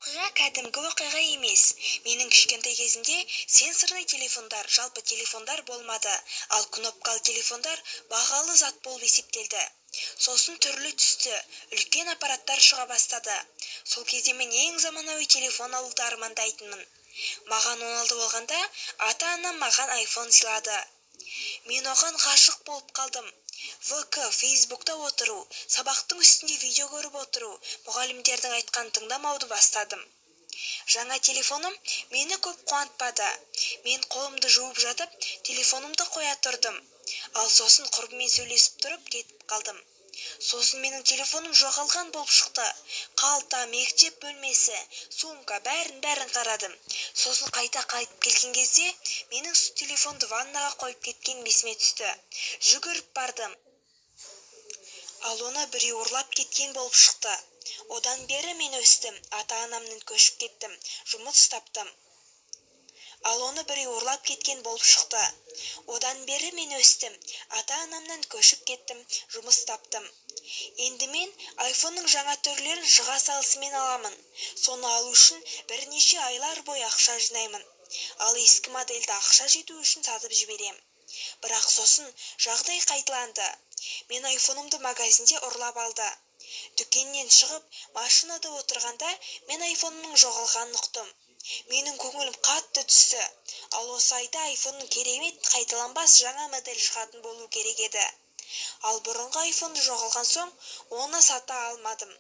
Оқиға кәдімгі оқиға емес. Менің кішкентай кезімде сенсорный телефондар, жалпы телефондар болмады, ал кнопкалы телефондар бағалы зат болып есептелді. Сосын түрлі түсті, үлкен аппараттар шыға бастады. Сол кезде мен ең заманауи телефон алуды армандайтынмын. Маған 16 болғанда, ата-анам маған iPhone сыйлады. Мен оған ғашық болып қалдым. ВК, Фейсбукта отыру, сабақтың үстінде видео көріп отыру, мұғалімдердің айтқан тыңдамауды бастадым. Жаңа телефоным мені көп қуантпады. Мен қолымды жуып жатып, телефонымды қоя тұрдым. Ал сосын құрбымен сөйлесіп тұрып кетіп қалдым. Сосын менің телефоным жоғалған болып шықты. Қалта, мектеп бөлмесі, сумка, бәрін қарадым. Сосын қайта қайтып келген кезде, менің телефонды ваннаға қойып кеткен есіме түсті. Жүгіріп бардым. Ал оны біреу ұрлап кеткен болып шықты. Одан бері мен өстім, ата-анамнан көшіп кеттім, жұмыс таптым. Ал оны біреу ұрлап кеткен болып шықты. Одан бері мен өстім, ата-анамнан көшіп кеттім, жұмыс таптым. Енді мен iPhone-ның жаңа түрлерін жыға салысымен аламын. Соны алу үшін бірнеше айлар бойы ақша жинаймын. Ал ескі модельді ақша жету үшін сатып жіберем. Бірақ сосын жағдай қайталанды. Мен iPhone-ымды магазинде ұрлап алды. Дүкеннен шығып, машинада отырғанда мен iPhone-ның жоғалғанын ұқтым. Менің көңілім қатты түсті. Ал осы айда iPhone-ның керемет қайталанбас жаңа модель шығатын болу керек еді. Ал бұрынғы iPhone-ды жоғалған соң, оны сата алмадым.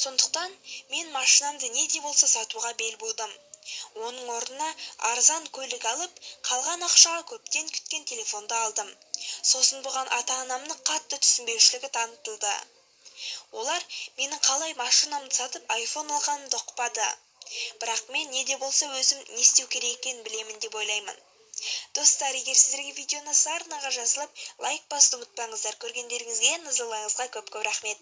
Сондықтан мен машинамды не де болса сатуға бел будым. Оның орнына арзан көлік алып, қалған ақшаға көптен күткен телефонды алдым. Сосын бұған ата-анамның қатты түсінбеушілігі танытылды. Олар менің қалай машинамды сатып iPhone алғанымды ұқпады. Бірақ мен не де болса өзім не істеу керек екенін білемін деп ойлаймын. Достар, егер сіздерге видеоны арнаға жазылып, лайк басуды ұмытпаңыздар. Көргендеріңізге, назарларыңызға көп рахмет.